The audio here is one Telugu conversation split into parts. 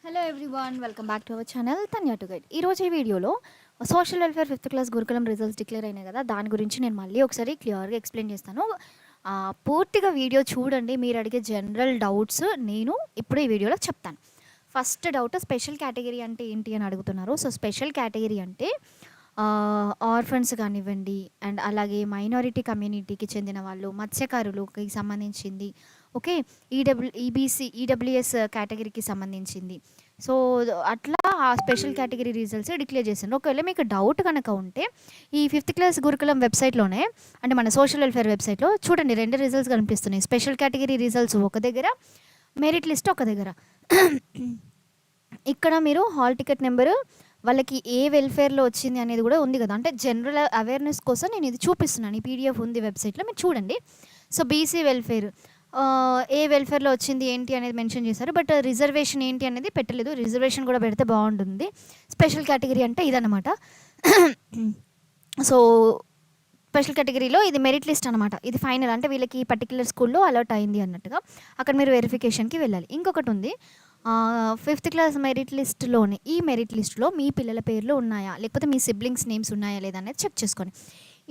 Hello everyone, welcome back to our channel Tanya to guide. ఈరోజు ఈ వీడియోలో సోషల్ వెల్ఫేర్ 5th క్లాస్ గురుకులం రిజల్ట్స్ డిక్లేర్ అయినాయి కదా, దాని గురించి నేను మళ్ళీ ఒకసారి క్లియర్గా ఎక్స్ప్లెయిన్ చేస్తాను. పూర్తిగా వీడియో చూడండి. మీరు అడిగే జనరల్ డౌట్స్ నేను ఇప్పుడు ఈ వీడియోలో చెప్తాను. ఫస్ట్ డౌట్, స్పెషల్ కేటగిరీ అంటే ఏంటి అని అడుగుతున్నారు. సో స్పెషల్ కేటగిరీ అంటే ఆర్ఫన్స్ కానివ్వండి, అండ్ అలాగే మైనారిటీ కమ్యూనిటీకి చెందిన వాళ్ళు, మత్స్యకారులకి సంబంధించింది, ఓకే, ఈబీసీ ఈడబ్ల్యూఎస్ కేటగిరీకి సంబంధించింది. సో అట్లా ఆ స్పెషల్ కేటగిరీ రిజల్ట్స్ డిక్లేర్ చేశాను. ఒకవేళ మీకు డౌట్ కనుక ఉంటే ఈ 5th క్లాస్ గురుకులం వెబ్సైట్లోనే, అంటే మన సోషల్ వెల్ఫేర్ వెబ్సైట్లో చూడండి, 2 రిజల్ట్స్ కనిపిస్తున్నాయి. స్పెషల్ కేటగిరీ రిజల్ట్స్ ఒక దగ్గర, మెరిట్ లిస్ట్ ఒక దగ్గర. ఇక్కడ మీరు హాల్ టికెట్ నెంబరు, వాళ్ళకి ఏ వెల్ఫేర్లో వచ్చింది అనేది కూడా ఉంది కదా. అంటే జనరల్ అవేర్నెస్ కోసం నేను ఇది చూపిస్తున్నాను. ఈ పీడిఎఫ్ ఉంది వెబ్సైట్లో, మీరు చూడండి. సో బీసీ వెల్ఫేర్ ఏ వెల్ఫేర్లో వచ్చింది ఏంటి అనేది మెన్షన్ చేశారు. బట్ రిజర్వేషన్ ఏంటి అనేది పెట్టలేదు. రిజర్వేషన్ కూడా పెడితే బాగుంటుంది. స్పెషల్ కేటగిరీ అంటే ఇదన్నమాట. సో స్పెషల్ కేటగిరీలో ఇది మెరిట్ లిస్ట్ అనమాట. ఇది ఫైనల్, అంటే వీళ్ళకి ఈ పర్టికులర్ స్కూల్లో అలర్ట్ అయింది అన్నట్టుగా. అక్కడ మీరు వెరిఫికేషన్కి వెళ్ళాలి. ఇంకొకటి ఉంది, 5th క్లాస్ మెరిట్ లిస్ట్లోని, ఈ మెరిట్ లిస్ట్లో మీ పిల్లల పేర్లు ఉన్నాయా, లేకపోతే మీ సిబ్లింగ్స్ నేమ్స్ ఉన్నాయా లేదా అనేది చెక్ చేసుకోండి.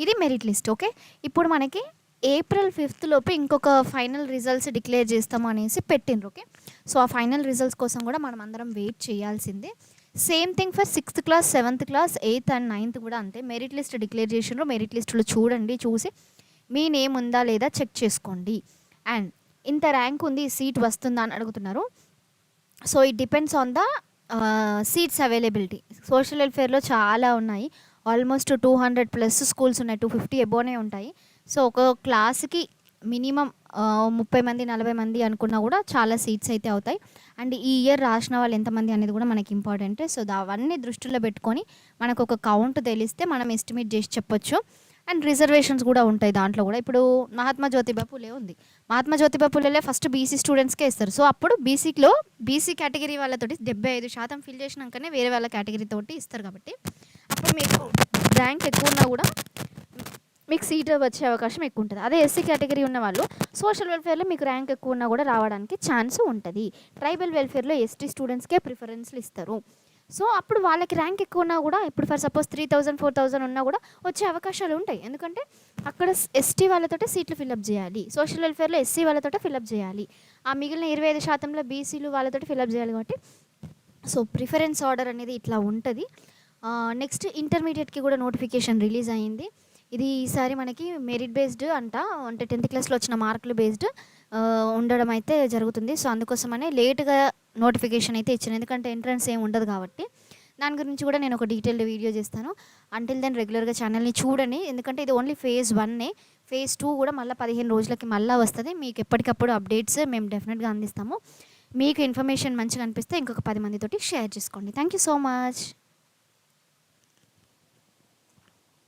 ఇది మెరిట్ లిస్ట్. ఓకే, ఇప్పుడు మనకి ఏప్రిల్ 5th లోపు ఇంకొక ఫైనల్ రిజల్ట్స్ డిక్లేర్ చేస్తాము అనేసి పెట్టిండ్రు. ఓకే, సో ఆ ఫైనల్ రిజల్ట్స్ కోసం కూడా మనం అందరం వెయిట్ చేయాల్సిందే. Same thing for 6th class, 7th class, 8th and 9th కూడా అంతే. మెరిట్ లిస్ట్ డిక్లేర్ చేసిండ్రు. మెరిట్ లిస్టులో చూడండి, చూసి మీ నేమ్ ఉందా లేదా చెక్ చేసుకోండి. అండ్ ఇంత ర్యాంక్ ఉంది, సీట్ వస్తుందా అని అడుగుతున్నారు. So it depends on the seats availability. Social వెల్ఫేర్లో చాలా ఉన్నాయి, ఆల్మోస్ట్ 200+ స్కూల్స్ ఉన్నాయి, 250 ఎబోనే ఉంటాయి. సో ఒక క్లాస్కి మినిమం 30 మంది 40 మంది అనుకున్నా కూడా చాలా సీట్స్ అయితే అవుతాయి. అండ్ ఈ ఇయర్ రాసిన వాళ్ళు ఎంతమంది అనేది కూడా మనకి ఇంపార్టెంట్. సో అవన్నీ దృష్టిలో పెట్టుకొని మనకు ఒక కౌంట్ తెలిస్తే మనం ఎస్టిమేట్ చేసి చెప్పొచ్చు. అండ్ రిజర్వేషన్స్ కూడా ఉంటాయి దాంట్లో కూడా. ఇప్పుడు మహాత్మా జ్యోతిబా పూలే ఉంది. మహాత్మా జ్యోతిబా పూలేలే ఫస్ట్ బీసీ స్టూడెంట్స్కే ఇస్తారు. సో అప్పుడు బీసీ కేటగిరీ వాళ్ళతోటి 75% ఫిల్ చేసినాకనే వేరే వాళ్ళ కేటగిరీ తోటి ఇస్తారు. కాబట్టి అప్పుడు మీకు ర్యాంక్ ఎక్కువ ఉన్నా కూడా మీకు సీట్ వచ్చే అవకాశం ఎక్కువ ఉంటుంది. అదే ఎస్సీ కేటగిరీ ఉన్న వాళ్ళు సోషల్ వెల్ఫేర్లో మీకు ర్యాంక్ ఎక్కువ ఉన్నా కూడా రావడానికి ఛాన్స్ ఉంటుంది. ట్రైబల్ వెల్ఫేర్లో ఎస్టీ స్టూడెంట్స్కే ప్రిఫరెన్స్లు ఇస్తారు. సో అప్పుడు వాళ్ళకి ర్యాంక్ ఎక్కువ ఉన్నా కూడా, ఇప్పుడు ఫర్ సపోజ్ 3000 4000 ఉన్నా కూడా వచ్చే అవకాశాలు ఉంటాయి. ఎందుకంటే అక్కడ ఎస్టీ వాళ్ళతోటే సీట్లు ఫిల్అప్ చేయాలి, సోషల్ వెల్ఫేర్లో ఎస్సీ వాళ్ళతోటే ఫిల్అప్ చేయాలి, ఆ మిగిలిన 25% బీసీలు వాళ్ళతోటి ఫిల్అప్ చేయాలి. కాబట్టి సో ప్రిఫరెన్స్ ఆర్డర్ అనేది ఇట్లా ఉంటుంది. నెక్స్ట్ ఇంటర్మీడియట్కి కూడా నోటిఫికేషన్ రిలీజ్ అయ్యింది. ఇది ఈసారి మనకి మెరిట్ బేస్డ్ అంట, అంటే 10th క్లాస్లో వచ్చిన మార్కులు బేస్డ్ ఉండడం అయితే జరుగుతుంది. సో అందుకోసమనే లేట్గా నోటిఫికేషన్ అయితే ఇచ్చాను, ఎందుకంటే ఎంట్రన్స్ ఏమి ఉండదు కాబట్టి. దాని గురించి కూడా నేను ఒక డీటెయిల్డ్ వీడియో చేస్తాను. అంటిల్ దెన్ రెగ్యులర్గా ఛానల్ని చూడండి, ఎందుకంటే ఇది ఓన్లీ phase 1. phase 2 కూడా మళ్ళీ 15 రోజులకి మళ్ళీ వస్తుంది. మీకు ఎప్పటికప్పుడు అప్డేట్స్ మేము డెఫినెట్గా అందిస్తాము. మీకు ఇన్ఫర్మేషన్ మంచిగా అనిపిస్తే ఇంకొక 10 మందితోటి షేర్ చేసుకోండి. Thank you so much.